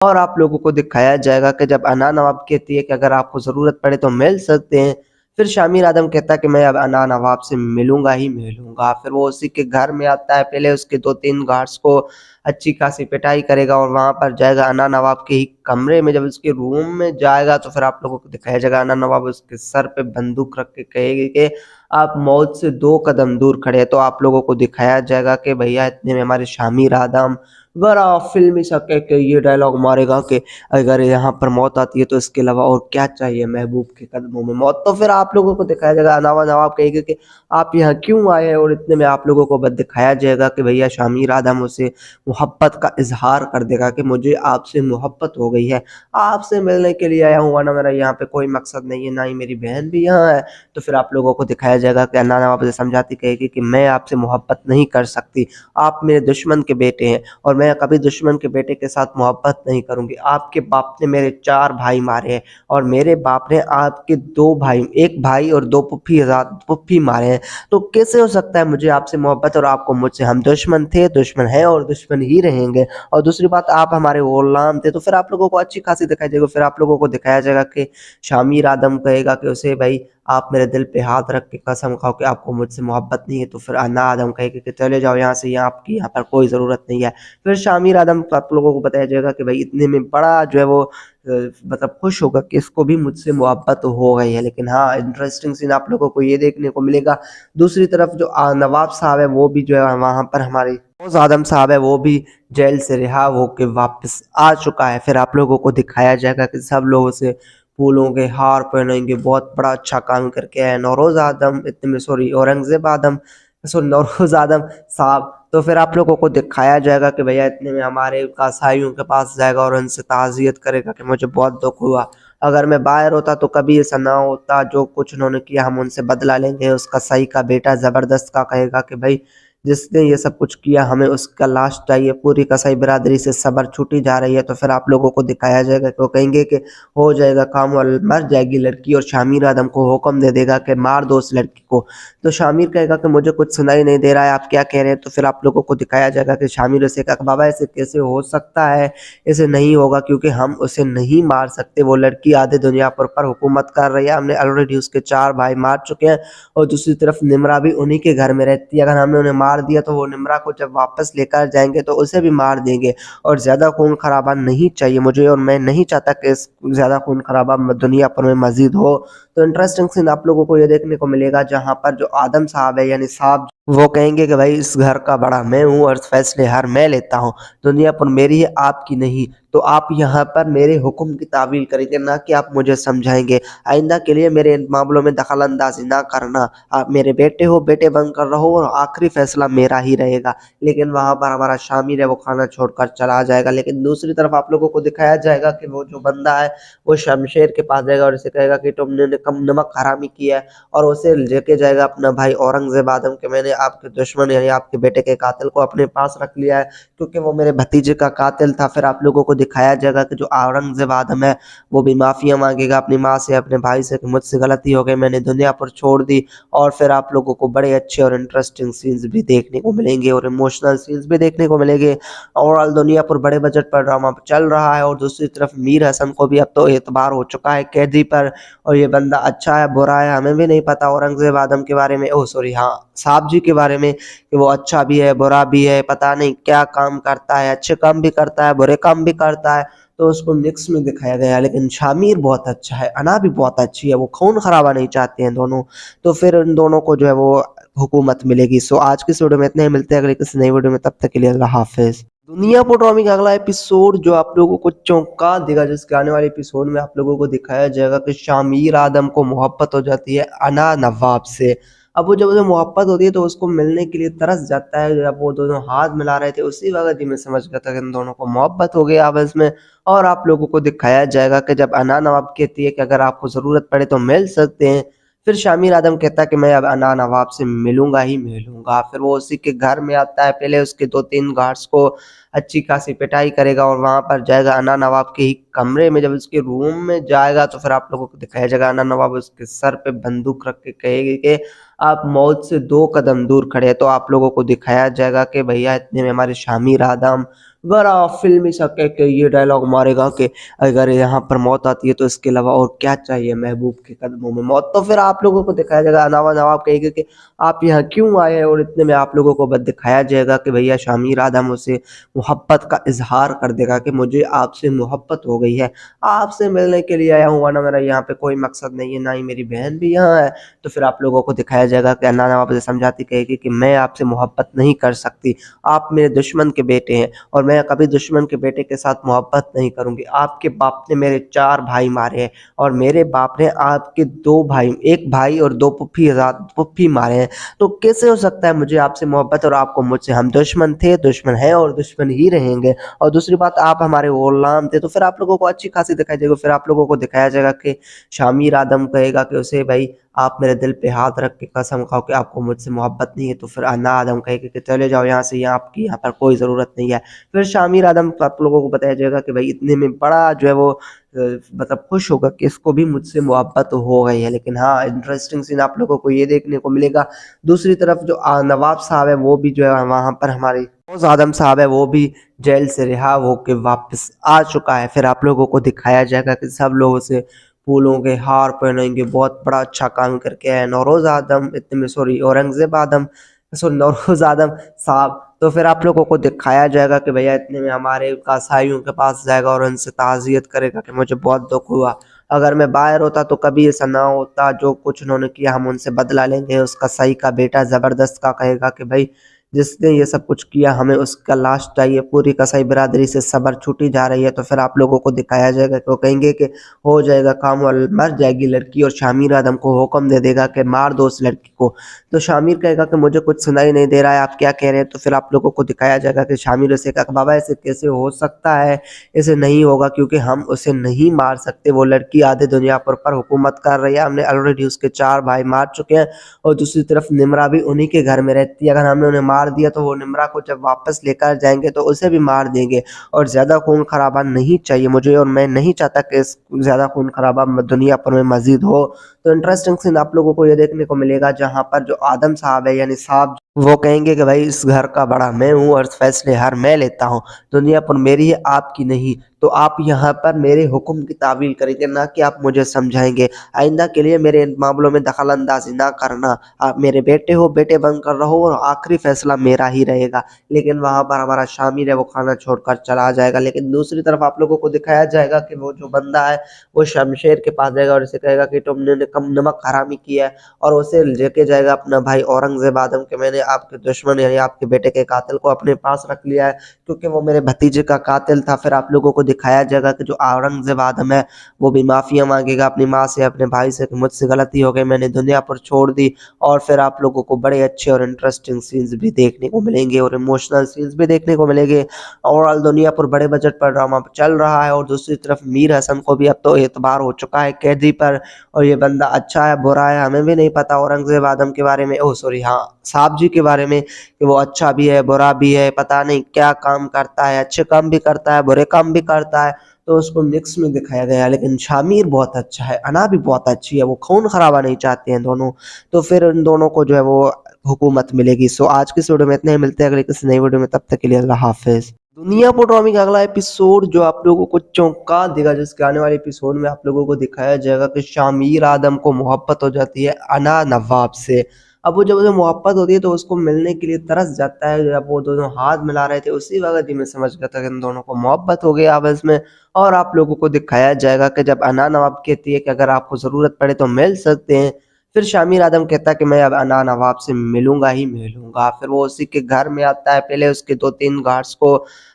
और आप लोगों को दिखाया जाएगा कि जब अना नवाब कहती है कि अगर आपको ज़रूरत पड़े तो मिल सकते हैं। फिर शामिर आदम कहता है कि मैं अब अना नवाब से मिलूँगा ही मिलूँगा। फिर वो उसी के घर में आता है, पहले उसके 2-3 गार्ड्स को अच्छी खासी पिटाई करेगा और वहाँ पर जाएगा अना नवाब के ही कमरे में। जब उसके रूम में जाएगा तो फिर आप लोगों को दिखाया जाएगा अना नवाब उसके सर पे बंदूक रख के कहेगी कि आप मौत से 2 कदम दूर खड़े हैं। तो आप लोगों को दिखाया जाएगा कि भैया इतने में हमारे शामिर आदम बड़ा फ़िल्मी सा कह के ये डायलॉग मारेगा कि अगर यहाँ पर मौत आती है तो इसके अलावा और क्या चाहिए महबूब के कदमों में मौत। तो फिर आप लोगों को दिखाया जाएगा अनावा नवाब कहेगा कि आप यहाँ क्यों आए हैं, और इतने में आप लोगों को बस दिखाया जाएगा कि भैया शामिर आदम उसे मोहब्बत का इज़हार कर देगा कि मुझे आपसे मोहब्बत हो गई है, आपसे मिलने के लिए आया हूँ, वरना मेरा यहाँ पे कोई मकसद नहीं है, ना ही मेरी बहन भी यहाँ है। तो फिर आप लोगों को दिखाया जाएगा कि अन्ना नवाब उसे समझाती कहेगी कि मैं आपसे मोहब्बत नहीं कर सकती, आप मेरे दुश्मन के बेटे हैं और मैं कभी दुश्मन के बेटे के साथ मोहब्बत नहीं करूँगी। आपके बाप ने मेरे 4 भाई मारे हैं और मेरे बाप ने आपके 2 भाई 1 भाई और 2 पुप्पी मारे हैं। तो कैसे हो सकता है मुझे आपसे मोहब्बत और आपको मुझसे? हम दुश्मन थे, दुश्मन हैं और दुश्मन ही रहेंगे। और दूसरी बात आप हमारे गुलाम थे। तो फिर आप लोगों को अच्छी खासी दिखाई देगा। फिर आप लोगों को दिखाया जाएगा कि शामिर आदम कहेगा कि उसे भाई आप मेरे दिल पे हाथ रख के कसम खाओ कि आपको मुझसे मोहब्बत नहीं है। तो फिर अन्ना आदम कहेगा कि चले जाओ यहाँ से, यहाँ आपकी यहाँ पर कोई ज़रूरत नहीं है। फिर शामिर आदम को आप लोगों को बताया जाएगा कि भाई इतने में बड़ा जो है वो मतलब खुश होगा कि इसको भी मुझसे मोहब्बत हो गई है। लेकिन हाँ, इंटरेस्टिंग सीन आप लोगों को ये देखने को मिलेगा, दूसरी तरफ जो नवाब साहब है वो भी जो है वहाँ पर हमारे फौज आदम साहब है वो भी जेल से रिहा होके वापस आ चुका है। फिर आप लोगों को दिखाया जाएगा कि सब लोग उसे फूलों के हार पहनाएंगे, बहुत बड़ा अच्छा काम करके आया नौरोज़ आदम, इतने में सॉरी औरंगज़ेब आदम, सॉरी नौरोज़ आदम साहब। तो फिर आप लोगों को दिखाया जाएगा कि भैया इतने में हमारे कसाईयों के पास जाएगा और उनसे ताज़ियत करेगा कि मुझे बहुत दुःख हुआ, अगर मैं बाहर होता तो कभी ऐसा ना होता, जो कुछ उन्होंने किया हम उनसे बदला लेंगे। उस कसाई का बेटा ज़बरदस्त का कहेगा कि भाई जिसने ये सब कुछ किया हमें उसका लाश चाहिए, पूरी कसाई बिरादरी से सब्र छूटी जा रही है। तो फिर आप लोगों को दिखाया जाएगा कि वो कहेंगे कि हो जाएगा काम और मर जाएगी लड़की, और शामिर आदम को हुक्म दे देगा कि मार दो उस लड़की को। तो शामिर कहेगा कि मुझे कुछ सुनाई नहीं दे रहा है, आप क्या कह रहे हैं? तो फिर आप लोगों को दिखाया जाएगा कि शामिर उसे कहा बाबा ऐसे कैसे हो सकता है, ऐसे नहीं होगा क्योंकि हम उसे नहीं मार सकते, वो लड़की आधे दुनिया पर हुकूमत कर रही है, हमने ऑलरेडी उसके 4 भाई मार चुके हैं और दूसरी तरफ निम्रा भी उन्हीं के घर में रहती है। अगर हमने उन्हें मार दिया तो वो निम्रा को जब वापस लेकर जाएँगे तो उसे भी मार देंगे, और ज़्यादा खून खराबा नहीं चाहिए मुझे, और मैं नहीं चाहता कि इस ज़्यादा खून खराबा दुनिया पर में मज़ीद हो। तो इंटरेस्टिंग सीन आप लोगों को ये देखने को मिलेगा जहाँ पर जो आदम साहब है यानी साहब वो कहेंगे कि भाई इस घर का बड़ा मैं हूँ और फैसले हर मैं लेता हूँ, दुनिया पर मेरी है आपकी नहीं। तो आप यहाँ पर मेरे हुक्म की तावील करेंगे, ना कि आप मुझे समझाएंगे। आइंदा के लिए मेरे इन मामलों में दखल अंदाजी ना करना, आप मेरे बेटे हो, बेटे बनकर रहो और आखिरी फैसला मेरा ही रहेगा। लेकिन वहाँ पर हमारा शामिर है वो खाना छोड़कर चला जाएगा। लेकिन दूसरी तरफ आप लोगों को दिखाया जाएगा कि वो जो बंदा है वो शमशेर के पास जाएगा और उसे कहेगा कि तुमने कम नमक हरामी किया है, और उसे लेके जाएगा अपना भाई औरंगजेब आदम के मैंने आपके दुश्मन यानी आपके बेटे के कातिल को अपने पास रख लिया है क्योंकि वो मेरे भतीजे का कातिल था। फिर आप लोगों को दिखाया जाएगा कि जो औरंगजेब आदम है वो भी माफिया मांगेगा अपनी माँ से, अपने भाई से कि मुझसे गलती हो गई, मैंने दुनिया पर छोड़ दी। और फिर आप लोगों को बड़े अच्छे और इंटरेस्टिंग सीन्स भी देखने को मिलेंगे और इमोशनल सीन्स भी देखने को मिलेंगे। ओवरऑल दुनिया पर बड़े बजट पर ड्रामा चल रहा है, और दूसरी तरफ मीर हसन को भी अब तो एतबार हो चुका है कैदी पर, और ये बंदा अच्छा है बुरा है हमें भी नहीं पता औरंगजेब आदम के बारे में, ओह सॉरी हाँ साहब जी के बारे में, कि वो अच्छा भी है बुरा भी है, पता नहीं क्या काम करता है, अच्छे काम भी करता है बुरे काम भी करता है। तो उसको मिक्स में दिखाया गया है। लेकिन शामिर बहुत अच्छा है, अना भी बहुत अच्छी है, वो खून खराबा नहीं चाहते हैं दोनों। तो फिर इन दोनों को जो है वो हुकूमत मिलेगी। सो आज की इस वीडियो में इतने ही, मिलते हैं अगले किसी नई वीडियो में, तब तक के लिए अल्लाह हाफिज। दुनिया पोट्रोमी का अगला एपिसोड जो आप लोगों को चौंका देगा, जिसके आने वाले एपिसोड में आप लोगों को दिखाया जाएगा कि शामिर आदम को मोहब्बत हो जाती है अना नवाब से। अब वो जब उसे मोहब्बत होती है तो उसको मिलने के लिए तरस जाता है। जब वो दोनों हाथ मिला रहे थे उसी वक्त ही मैं समझ गया था कि इन दोनों को मोहब्बत हो गई आपस में। और आप लोगों को दिखाया जाएगा कि जब अना नवाब कहती है कि अगर आपको ज़रूरत पड़े तो मिल सकते हैं, फिर शामिर आदम कहता है कि मैं अब अना नवाब से मिलूंगा ही मिलूंगा। फिर वो उसी के घर में आता है, पहले उसके 2-3 गार्ड्स को अच्छी खासी पिटाई करेगा और वहाँ पर जाएगा अन्ना नवाब के ही कमरे में। जब उसके रूम में जाएगा तो फिर आप लोगों को दिखाया जाएगा अन्ना नवाब उसके सर पे बंदूक रख के कहेगी कि आप मौत से 2 कदम दूर खड़े हैं। तो आप लोगों को दिखाया जाएगा कि भैया इतने में हमारे शामिर आदम बड़ा फ़िल्मी सा कह के ये डायलॉग मारेगा कि अगर यहाँ पर मौत आती है तो इसके अलावा और क्या चाहिए महबूब के कदमों में मौत। तो फिर आप लोगों को दिखाया जाएगा नवाब कहेगा कि आप यहाँ क्यों आए हैं, और इतने में आप लोगों को बस दिखाया जाएगा कि भैया शामिर आदम उसे मोहब्बत का इजहार कर देगा कि मुझे आपसे मोहब्बत हो गई है, आपसे मिलने के लिए आया हूँ, वरना मेरा यहाँ पे कोई मकसद नहीं है, ना ही मेरी बहन भी यहाँ है। तो फिर आप लोगों को दिखाया जाएगा कि अन्ना नवाब उसे समझाती कहेगी कि मैं आपसे मोहब्बत नहीं कर सकती, आप मेरे दुश्मन के बेटे हैं और मैं कभी दुश्मन के बेटे के साथ मोहब्बत नहीं करूँगी। आपके बाप ने मेरे 4 भाई मारे हैं और मेरे बाप ने आपके 2 भाई, 1 भाई और 2 पुप्पी मारे हैं। तो कैसे हो सकता है मुझे आपसे मोहब्बत और आपको मुझसे? हम दुश्मन थे, दुश्मन हैं और दुश्मन ही रहेंगे। और दूसरी बात, आप हमारे गुलाम थे। तो फिर आप लोगों को अच्छी खासी दिखाई देगी। फिर आप लोगों को दिखाया जाएगा कि शामिर आदम कहेगा कि उसे भाई आप मेरे दिल पे हाथ रख के कसम खाओ कि आपको मुझसे मोहब्बत नहीं है। तो फिर अन्ना आदम कहेगा कि चले जाओ यहाँ से, यहाँ आपकी यहाँ पर कोई ज़रूरत नहीं है। फिर शामिर आदम आप लोगों को बताया जाएगा कि भाई इतने में बड़ा जो है वो मतलब खुश होगा कि इसको भी मुझसे मोहब्बत हो गई है। लेकिन हाँ, इंटरेस्टिंग सीन आप लोगों को ये देखने को मिलेगा, दूसरी तरफ जो नवाब साहब है वो भी जो है वहाँ पर हमारे गौस आदम साहब है वो भी जेल से रिहा होके वापस आ चुका है। फिर आप लोगों को दिखाया जाएगा कि सब लोग उसे फूलों के हार पहनाएंगे, बहुत बड़ा अच्छा काम करके आए नौरोज़ आदम, इतने में सॉरी औरंगज़ेब आदम, सॉरी नौरोज़ आदम साहब। तो फिर आप लोगों को दिखाया जाएगा कि भैया इतने में हमारे कसाईयों के पास जाएगा और उनसे ताज़ियत करेगा कि मुझे बहुत दुख हुआ, अगर मैं बाहर होता तो कभी ऐसा ना होता, जो कुछ उन्होंने किया हम उनसे बदला लेंगे। उस कसाई का बेटा ज़बरदस्त का कहेगा कि भाई जिसने ये सब कुछ किया हमें उसका लाश चाहिए, पूरी कसाई बिरादरी से सब्र छूटी जा रही है। तो फिर आप लोगों को दिखाया जाएगा कि वो कहेंगे कि हो जाएगा काम और मर जाएगी लड़की, और शामिर आदम को हुक्म दे देगा कि मार दो उस लड़की को। तो शामिर कहेगा कि मुझे कुछ सुनाई नहीं दे रहा है, आप क्या कह रहे हैं? तो फिर आप लोगों को दिखाया जाएगा कि शामिर उसे कहा बाबा ऐसे कैसे हो सकता है, ऐसे नहीं होगा क्योंकि हम उसे नहीं मार सकते, वो लड़की आधे दुनिया पर हुकूमत कर रही है, हमने ऑलरेडी उसके 4 भाई मार चुके हैं और दूसरी तरफ निम्रा भी उन्हीं के घर में रहती है, अगर हमने उन्हें मार दिया तो वो निम्रा को जब वापस लेकर जाएंगे तो उसे भी मार देंगे, और ज़्यादा खून खराबा नहीं चाहिए मुझे, और मैं नहीं चाहता कि इस ज़्यादा खून खराबा दुनिया पर में मजीद हो। तो इंटरेस्टिंग सीन आप लोगों को ये देखने को मिलेगा जहाँ पर जो आदम साहब है यानी साहब वो कहेंगे कि भाई इस घर का बड़ा मैं हूँ और फैसले हर मैं लेता हूँ, दुनिया पर मेरी है आपकी नहीं, तो आप यहाँ पर मेरे हुक्म की तावील करेंगे, ना कि आप मुझे समझाएंगे। आइंदा के लिए मेरे इन मामलों में दखल अंदाजी ना करना, आप मेरे बेटे हो, बेटे बनकर रहो और आखिरी फैसला मेरा ही रहेगा। लेकिन वहाँ पर हमारा शामिर है वो खाना छोड़कर चला जाएगा। लेकिन दूसरी तरफ आप लोगों को दिखाया जाएगा कि वो जो बंदा है वो शमशेर के पास जाएगा और उसे कहेगा कि तुमने कम नमक हरामी किया है, और उसे लेके जाएगा अपना भाई औरंगजेब आदम के मैंने आपके दुश्मन यानी आपके बेटे के कातिल को अपने पास रख लिया है क्योंकि वो मेरे भतीजे का कातिल था। फिर आप लोगों को दिखाया जाएगा कि जो औरंगजेब आदम है वो भी माफिया मांगेगा अपनी माँ से, अपने भाई से कि मुझसे गलती हो गई, मैंने दुनिया पर छोड़ दी। और फिर आप लोगों को बड़े अच्छे और इंटरेस्टिंग सीन्स भी देखने को मिलेंगे और इमोशनल सीन्स भी देखने को मिलेंगे। ओवरऑल दुनिया पर बड़े बजट पर ड्रामा चल रहा है, और दूसरी तरफ मीर हसन को भी अब तो एतबार हो चुका है कैदी पर, और ये बंदा अच्छा है बुरा है हमें भी नहीं पता औरंगजेब आदम के बारे में, ओह सॉरी हाँ साहब जी के बारे में, कि वो अच्छा भी है बुरा भी है, पता नहीं क्या काम करता है, अच्छे काम भी करता है बुरे काम भी करता है, तो उसको मिक्स में दिखाया गया है। लेकिन शामिर बहुत अच्छा है, अना भी बहुत अच्छी है, वो खून खराबा नहीं चाहते हैं दोनों। तो फिर इन दोनों को जो है वो हुकूमत मिलेगी। सो आज की इस वीडियो में इतने ही, मिलते हैं अगले किसी नई वीडियो में, तब तक के लिए अल्लाह हाफिज। दुनिया पोट्रॉमी का अगला एपिसोड जो आप लोगों को चौंका देगा, जिसके आने वाले एपिसोड में आप लोगों को दिखाया जाएगा कि शामिर आदम को मोहब्बत हो जाती है अना नवाब से। अब वो जब उसे मोहब्बत होती है तो उसको मिलने के लिए तरस जाता है, जब वो दोनों हाथ मिला रहे थे उसी वक्त ही मैं समझ गया था कि इन दोनों को मोहब्बत हो गई आपस में। और आप लोगों को दिखाया जाएगा कि जब अना नवाब कहती है कि अगर आपको ज़रूरत पड़े तो मिल सकते हैं, फिर शामिर आदम कहता है कि मैं अब अना नवाब से मिलूंगा ही मिलूंगा। फिर वो उसी के घर में आता है, पहले उसके 2-3 गार्ड्स को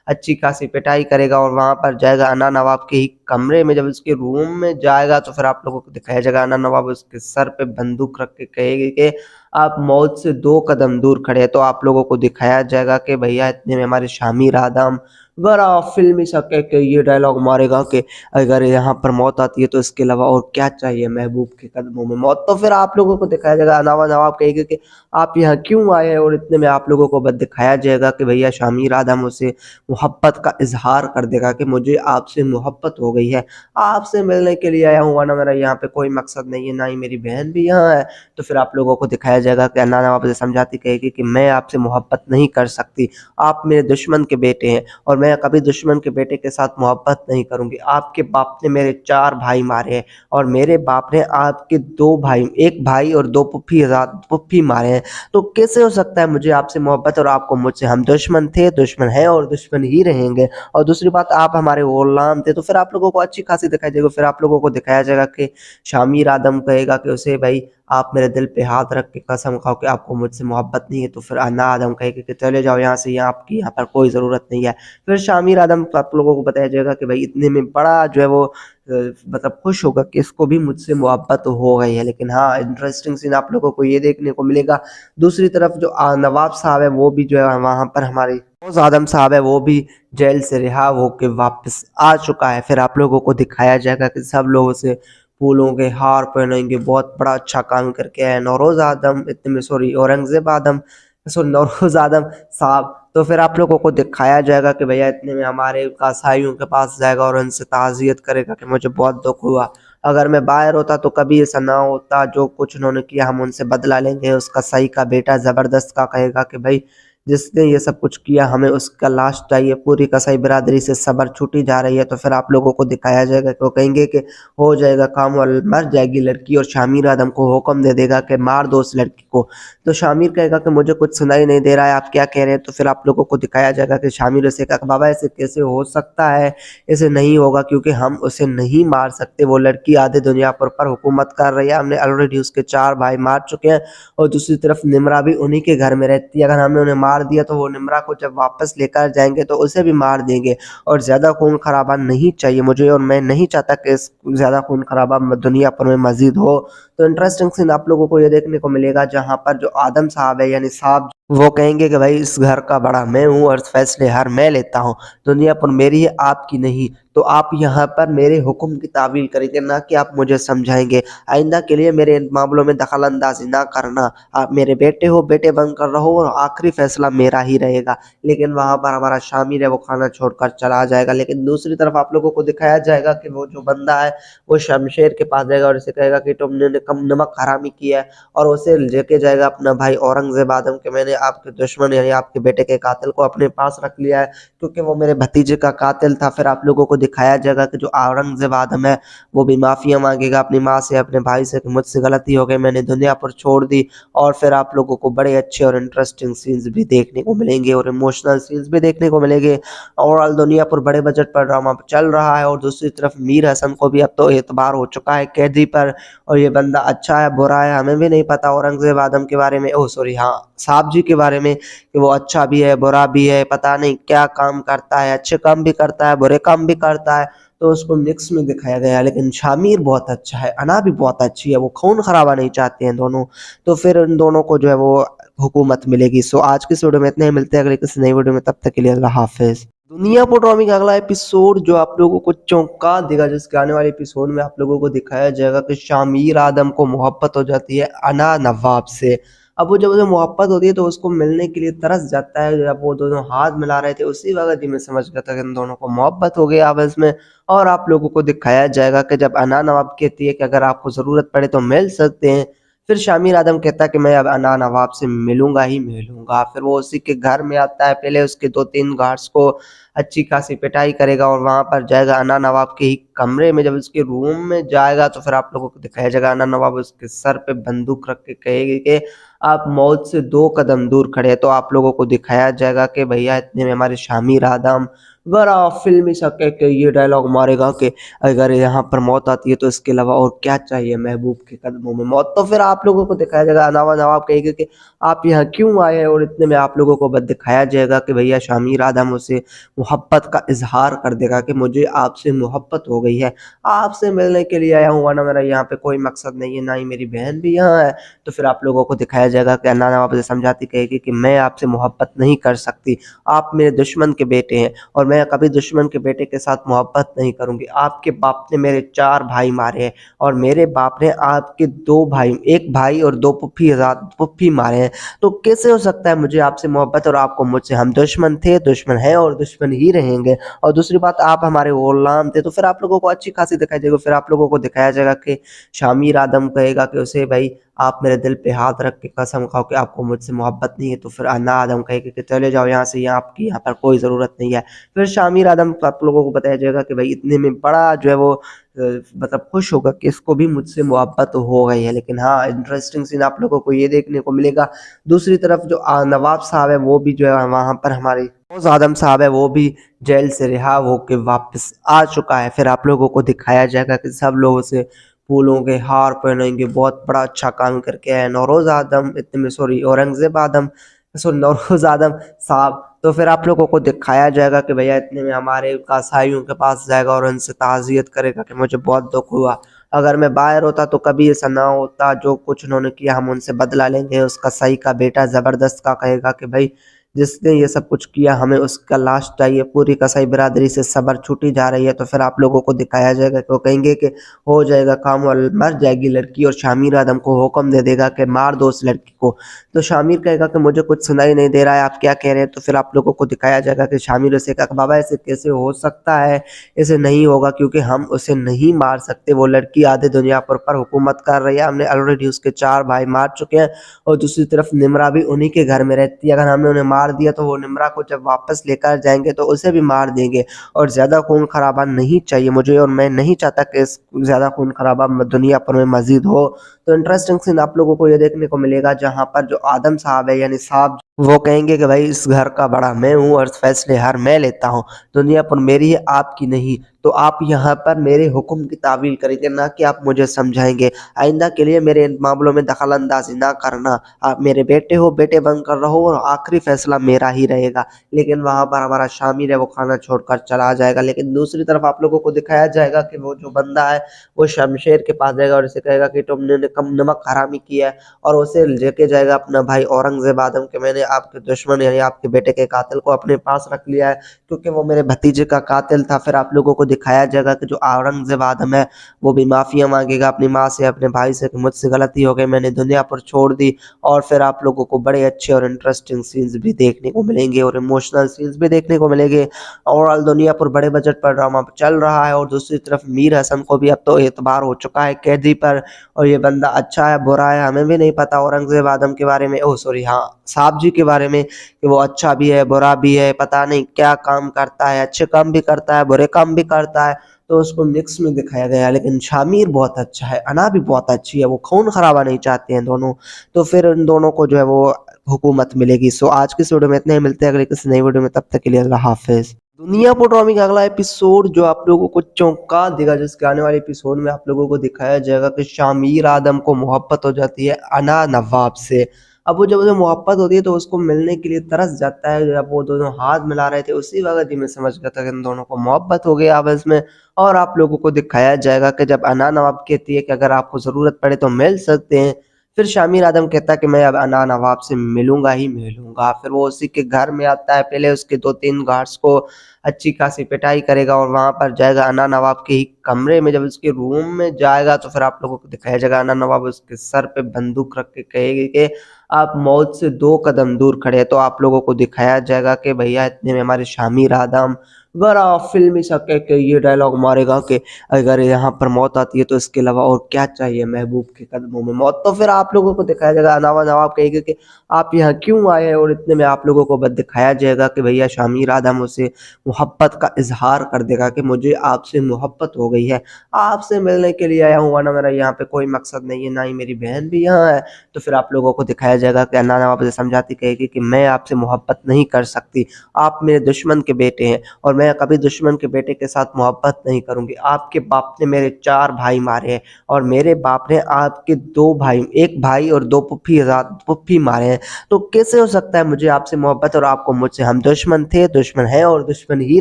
अच्छी खासी पिटाई करेगा और वहाँ पर जाएगा अन्ना नवाब के ही कमरे में। जब उसके रूम में जाएगा तो फिर आप लोगों को दिखाया जाएगा अन्ना नवाब उसके सर पे बंदूक रख के कहेगी कि आप मौत से 2 कदम दूर खड़े हैं। तो आप लोगों को दिखाया जाएगा कि भैया इतने में हमारे शामिर आदम बड़ा फ़िल्मी सा कह के ये डायलॉग मारेगा कि अगर यहाँ पर मौत आती है तो इसके अलावा और क्या चाहिए महबूब के कदमों में मौत। तो फिर आप लोगों को दिखाया जाएगा, अनावा नवाब कहेगा कि आप यहाँ क्यों आए हैं, और इतने में आप लोगों को बस दिखाया जाएगा कि भैया शामिर आदम उसे मोहब्बत का इज़हार कर देगा कि मुझे आपसे मोहब्बत हो गई है, आपसे मिलने के लिए आया हूँ, वरना मेरा यहाँ पे कोई मकसद नहीं है, ना ही मेरी बहन भी यहाँ है। तो फिर आप लोगों को दिखाया जाएगा कि अन्ना नवाब उसे समझाती कहेगी कि मैं आपसे मोहब्बत नहीं कर सकती, आप मेरे दुश्मन के बेटे हैं और मैं कभी दुश्मन के बेटे के साथ मोहब्बत नहीं करूँगी। आपके बाप ने मेरे 4 भाई मारे हैं और मेरे बाप ने आपके 2 भाई, 1 भाई और 2 पुप्पी मारे हैं। तो कैसे हो सकता है मुझे आपसे मोहब्बत और आपको मुझसे? हम दुश्मन थे, दुश्मन हैं और दुश्मन ही रहेंगे। और दूसरी बात, आप हमारे गुलाम थे। तो फिर आप लोगों को अच्छी खासी दिखाई देगा। फिर आप लोगों को दिखाया जाएगा कि शामिर आदम कहेगा कि उसे भाई आप मेरे दिल पे हाथ रख के कसम खाओ कि आपको मुझसे मोहब्बत नहीं है। तो फिर अन्ना आदम कहेगा कि चले जाओ यहाँ से, यहाँ आपकी यहाँ पर कोई ज़रूरत नहीं है। फिर शामिर आदम को आप लोगों को बताया जाएगा कि भाई इतने में बड़ा जो है वो मतलब खुश होगा कि इसको भी मुझसे मोहब्बत हो गई है। लेकिन हाँ, इंटरेस्टिंग सीन आप लोगों को ये देखने को मिलेगा। दूसरी तरफ जो नवाब साहब है वो भी जो है वहाँ पर हमारे गौस आदम साहब है वो भी जेल से रिहा होके वापस आ चुका है। फिर आप लोगों को दिखाया जाएगा कि सब लोग उसे फूलों के हार पहनाएंगे, बहुत बड़ा अच्छा काम करके आया है नौरोज़ आदम, इतने में सॉरी औरंगज़ेब आदम, सॉरी नौरोज़ आदम साहब। तो फिर आप लोगों को दिखाया जाएगा कि भैया इतने में हमारे कसाईयों के पास जाएगा और उनसे ताज़ियत करेगा कि मुझे बहुत दुख हुआ, अगर मैं बाहर होता तो कभी ऐसा ना होता, जो कुछ उन्होंने किया हम उनसे बदला लेंगे। उस कसाई का बेटा ज़बरदस्त का कहेगा कि भाई जिसने ये सब कुछ किया हमें उसका लाश चाहिए, पूरी कसाई बिरादरी से सब्र छूटी जा रही है। तो फिर आप लोगों को दिखाया जाएगा कि वो कहेंगे कि हो जाएगा काम और मर जाएगी लड़की, और शामिर आदम को हुक्म दे देगा कि मार दो उस लड़की को। तो शामिर कहेगा कि मुझे कुछ सुनाई नहीं दे रहा है, आप क्या कह रहे हैं? तो फिर आप लोगों को दिखाया जाएगा कि शामिर उसे कहा बाबा ऐसे कैसे हो सकता है, ऐसे नहीं होगा क्योंकि हम उसे नहीं मार सकते, वो लड़की आधे दुनिया पर हुकूमत कर रही है, हमने ऑलरेडी उसके 4 भाई मार चुके हैं और दूसरी तरफ निम्रा भी उन्हीं के घर में रहती है, अगर हमने उन्हें मार दिया तो वो निम्रा को जब वापस लेकर जाएंगे तो उसे भी मार देंगे और ज़्यादा खून खराबा नहीं चाहिए मुझे, और मैं नहीं चाहता कि इस ज़्यादा खून खराबा दुनिया पर में मज़ीद हो। तो इंटरेस्टिंग सीन आप लोगों को ये देखने को मिलेगा जहाँ पर जो आदम साहब है यानी साहब वो कहेंगे कि भाई इस घर का बड़ा मैं हूँ और फैसले हर मैं लेता हूँ, दुनिया पर मेरी है आपकी नहीं। तो आप यहाँ पर मेरे हुक्म की तावील करेंगे, ना कि आप मुझे समझाएंगे। आइंदा के लिए मेरे इन मामलों में दखल अंदाजी ना करना, आप मेरे बेटे हो, बेटे बनकर रहो और आखिरी फैसला मेरा ही रहेगा। लेकिन वहाँ पर हमारा शामिर है वो खाना छोड़कर चला जाएगा। लेकिन दूसरी तरफ आप लोगों को दिखाया जाएगा कि वो जो बंदा है वो शमशेर के पास जाएगा और उसे कहेगा कि तुमने कम नमक हरामी किया है, और उसे लेके जाएगा अपना भाई औरंगजेब आदम के मैंने आपके दुश्मन यानी आपके बेटे के कातिल को अपने पास रख लिया है क्योंकि वो मेरे भतीजे का कातिल था। फिर आप लोगों को दिखाया जाएगा कि जो औरंगजेब आदम है वो भी माफ़िया मांगेगा अपनी माँ से, अपने भाई से कि मुझसे गलती हो गई, मैंने दुनिया पर छोड़ दी। और फिर आप लोगों को बड़े अच्छे और इंटरेस्टिंग सीन्स भी देखने को मिलेंगे और इमोशनल सीन्स भी देखने को मिलेंगे। ओवरऑल दुनिया पर बड़े बजट पर ड्रामा चल रहा है और दूसरी तरफ मीर हसन को भी अब तो एतबार हो चुका है कैदी पर, और ये बंदा अच्छा है बुरा है हमें भी नहीं पता औरंगजेब आदम के बारे में, ओह सॉरी हाँ साहब जी के बारे में, कि वो अच्छा भी है बुरा भी है, पता नहीं क्या काम करता है, अच्छे काम भी करता है बुरे काम भी करता है। तो उसको मिक्स में दिखाया गया है। लेकिन शामिर बहुत अच्छा है, अना भी बहुत अच्छी है, वो खून खराबा नहीं चाहते हैं दोनों। तो फिर इन दोनों को जो है वो हुकूमत मिलेगी। सो आज की इस वीडियो में इतने ही, मिलते हैं अगले किसी नई वीडियो में, तब तक के लिए अल्लाह हाफिज। दुनिया पोट्रोमी का अगला एपिसोड जो आप लोगों को चौंका देगा, जिसके आने वाले एपिसोड में आप लोगों को दिखाया जाएगा कि शामिर आदम को मोहब्बत हो जाती है अना नवाब से। अब वो जब उसे मोहब्बत होती है तो उसको मिलने के लिए तरस जाता है। जब वो दोनों हाथ मिला रहे थे उसी वक्त ही मैं समझ गया था कि इन दोनों को मोहब्बत हो गई आपस में। और आप लोगों को दिखाया जाएगा कि जब अना नवाब कहती है कि अगर आपको ज़रूरत पड़े तो मिल सकते हैं, फिर शामिर आदम कहता है कि मैं अब अना नवाब से मिलूंगा ही मिलूंगा। फिर वो उसी के घर में आता है, पहले उसके 2-3 गार्ड्स को अच्छी खासी पिटाई करेगा और वहाँ पर जाएगा अना नवाब के ही कमरे में। जब उसके रूम में जाएगा तो फिर आप लोगों को दिखाया जाएगा अना नवाब उसके सर पे बंदूक रख के कहेगी कि आप मौत से 2 कदम दूर खड़े हैं। तो आप लोगों को दिखाया जाएगा कि भैया इतने में हमारे शामिर आदम बड़ा फ़िल्मी सा कह के ये डायलॉग मारेगा कि अगर यहाँ पर मौत आती है तो इसके अलावा और क्या चाहिए महबूब के कदमों में मौत। तो फिर आप लोगों को दिखाया जाएगा, अनावा नवाब कहेगा कि आप यहाँ क्यों आए हैं, और इतने में आप लोगों को बस दिखाया जाएगा कि भैया शामिर आदम उसे मोहब्बत का इज़हार कर देगा कि मुझे आपसे मोहब्बत हो गई है। आपसे मिलने के लिए आया हूँ, वरना मेरा यहाँ पे कोई मकसद नहीं है, ना ही मेरी बहन भी यहाँ है। तो फिर आप लोगों को दिखाया जाएगा कि अन्ना नवाब उसे समझाती कहेगी कि मैं आपसे मोहब्बत नहीं कर सकती। आप मेरे दुश्मन के बेटे हैं और मैं कभी दुश्मन के बेटे के साथ मोहब्बत नहीं करूँगी। आपके बाप ने मेरे 4 भाई मारे हैं और मेरे बाप ने आपके 2 भाई 1 भाई और 2 पुप्पी मारे हैं। तो कैसे हो सकता है मुझे आपसे मोहब्बत और आपको मुझसे? हम दुश्मन थे, दुश्मन हैं और दुश्मन ही रहेंगे। और दूसरी बात, आप हमारे गुलाम थे। तो फिर आप लोगों को अच्छी खासी दिखाई देगी। फिर आप लोगों को दिखाया जाएगा कि शामिर आदम कहेगा कि उसे, भाई आप मेरे दिल पे हाथ रख के कसम खाओ कि आपको मुझसे मोहब्बत नहीं है। तो फिर अन्ना आदम कहेगा कि चले जाओ यहाँ से, यहाँ आपकी यहाँ पर कोई ज़रूरत नहीं है। फिर शामिर आदम को आप लोगों को बताया जाएगा कि भाई इतने में बड़ा जो है वो मतलब खुश होगा कि इसको भी मुझसे मोहब्बत हो गई है। लेकिन हाँ, इंटरेस्टिंग सीन आप लोगों को ये देखने को मिलेगा। दूसरी तरफ जो नवाब साहब है वो भी जो है वहाँ पर हमारे फौज आदम साहब है वो भी जेल से रिहा होके वापस आ चुका है। फिर आप लोगों को दिखाया जाएगा कि सब लोग उसे फूलों के हार पहनेंगे, बहुत बड़ा अच्छा काम करके आए नौरोज आदम, इतने में सॉरी औरंगजेब आदम, सॉरी नौरोज आदम साहब। तो फिर आप लोगों को दिखाया जाएगा कि भैया इतने में हमारे कसाईयों के पास जाएगा और उनसे ताज़ियत करेगा कि मुझे बहुत दुख हुआ, अगर मैं बाहर होता तो कभी ऐसा ना होता, जो कुछ उन्होंने किया हम उनसे बदला लेंगे। उस कसाई का बेटा ज़बरदस्त का कहेगा कि भाई जिसने ये सब कुछ किया हमें उसका लाश चाहिए। पूरी कसाई बिरादरी से सब्र छूटी जा रही है। तो फिर आप लोगों को दिखाया जाएगा कि वो कहेंगे कि हो जाएगा काम और मर जाएगी लड़की, और शामिर आदम को हुक्म दे देगा कि मार दो उस लड़की को। तो शामिर कहेगा कि मुझे कुछ सुनाई नहीं दे रहा है, आप क्या कह रहे हैं? तो फिर आप लोगों को दिखाया जाएगा कि शामिर उसे कहा बाबा ऐसे कैसे हो सकता है, ऐसे नहीं होगा क्योंकि हम उसे नहीं मार सकते। वो लड़की आधे दुनिया पर हुकूमत कर रही है, हमने ऑलरेडी उसके 4 भाई मार चुके हैं और दूसरी तरफ निम्रा भी उन्हीं के घर में रहती है। अगर हमने उन्हें मार दिया तो वो निम्रा को जब वापस लेकर जाएंगे तो उसे भी मार देंगे और ज़्यादा खून खराबा नहीं चाहिए मुझे, और मैं नहीं चाहता कि इस ज़्यादा खून खराबा दुनिया पर में मजीद हो। तो इंटरेस्टिंग सीन आप लोगों को ये देखने को मिलेगा जहाँ पर जो आदम साहब है यानी साहब वो कहेंगे कि भाई इस घर का बड़ा मैं हूँ और फैसले हर मैं लेता हूँ, दुनिया पर मेरी है आपकी नहीं। तो आप यहाँ पर मेरे हुक्म की तावील करेंगे, ना कि आप मुझे समझाएंगे। आइंदा के लिए मेरे इन मामलों में दखल अंदाजी ना करना। आप मेरे बेटे हो, बेटे बनकर रहो और आखिरी फैसला मेरा ही रहेगा। लेकिन वहाँ पर हमारा शामिर है वो खाना छोड़कर चला जाएगा। लेकिन दूसरी तरफ आप लोगों को दिखाया जाएगा कि वो जो बंदा है वो शमशेर के पास जाएगा और उसे कहेगा कि तुमने कम नमक हरामी किया है, और उसे लेके जाएगा अपना भाई औरंगजेब आदम के मैंने आपके दुश्मन यानी आपके बेटे के कातिल को अपने पास रख लिया है क्योंकि वो मेरे भतीजे का कातिल था। फिर आप लोगों को दिखाया जाएगा कि जो औरंगजेब आदम है वो भी माफिया मांगेगा अपनी माँ से, अपने भाई से कि मुझसे गलती हो गई, मैंने दुनिया पर छोड़ दी। और फिर आप लोगों को बड़े अच्छे और इंटरेस्टिंग सीन्स भी देखने को मिलेंगे और इमोशनल सीन्स भी देखने को मिलेंगे। ओवरऑल दुनिया पर बड़े बजट पर ड्रामा चल रहा है और दूसरी तरफ मीर हसन को भी अब तो एतबार हो चुका है कैदी पर, और ये बंदा अच्छा है बुरा है हमें भी नहीं पता औरंगजेब आदम के बारे में, ओह सॉरी हाँ साहब जी के बारे में, कि वो अच्छा भी है बुरा भी है, पता नहीं क्या काम करता है, अच्छे काम भी करता है बुरे काम भी करता है। तो उसको मिक्स में दिखाया गया है। लेकिन शामिर बहुत अच्छा है, अना भी बहुत अच्छी है, वो खून खराबा नहीं चाहते हैं दोनों। तो फिर इन दोनों को जो है वो हुकूमत मिलेगी। सो आज की इस वीडियो में इतने ही, मिलते हैं अगले किसी नई वीडियो में, तब तक के लिए अल्लाह हाफिज। दुनिया पोट्रॉमी का अगला एपिसोड जो आप लोगों को चौंका देगा, जिसके आने वाले एपिसोड में आप लोगों को दिखाया जाएगा कि शामिर आदम को मोहब्बत हो जाती है अना नवाब से। अब वो जब उसे मोहब्बत होती है तो उसको मिलने के लिए तरस जाता है। जब वो दोनों हाथ मिला रहे थे उसी वक्त ही मैं समझ गया था कि इन दोनों को मोहब्बत हो गई आपस में। और आप लोगों को दिखाया जाएगा कि जब अना नवाब कहती है कि अगर आपको ज़रूरत पड़े तो मिल सकते हैं, फिर शामिर आदम कहता है कि मैं अब अना नवाब से मिलूंगा ही मिलूंगा। फिर वो उसी के घर में आता है, पहले उसके 2-3 गार्ड्स को अच्छी खासी पिटाई करेगा और वहां पर जाएगा अना नवाब के ही कमरे में। जब उसके रूम में जाएगा तो फिर आप लोगों को दिखाया जाएगा अना नवाब उसके सर पे बंदूक रख के कहेगी कि आप मौत से 2 कदम दूर खड़े हैं। तो आप लोगों को दिखाया जाएगा कि भैया इतने में हमारे शामिर आदम बड़ा फिल्मी सा कह के ये डायलॉग मारेगा कि अगर यहाँ पर मौत आती है तो इसके अलावा और क्या चाहिए महबूब के कदमों में मौत। तो फिर आप लोगों को दिखाया जाएगा अनावा नवाब कहेगा कि आप यहाँ क्यों आए हैं, और इतने में आप लोगों को बस दिखाया जाएगा कि भैया शामिर आदम उसे मोहब्बत का इजहार कर देगा कि मुझे आपसे मोहब्बत हो गई है, आपसे मिलने के लिए आया हूँ, वरना मेरा यहाँ पे कोई मकसद नहीं है, ना ही मेरी बहन भी यहाँ है। तो फिर आप लोगों को दिखाया जाएगा कि अन्ना नवाब उसे समझाती कहेगी कि मैं आपसे मोहब्बत नहीं कर सकती, आप मेरे दुश्मन के बेटे हैं और मैं मैं कभी दुश्मन के बेटे के साथ मोहब्बत नहीं करूँगी। आपके बाप ने मेरे 4 भाई मारे हैं और मेरे बाप ने आपके 2 भाई 1 भाई और 2 फुफ्फी मारे हैं। तो कैसे हो सकता है मुझे आपसे मोहब्बत और आपको मुझसे? हम दुश्मन थे, दुश्मन हैं और दुश्मन ही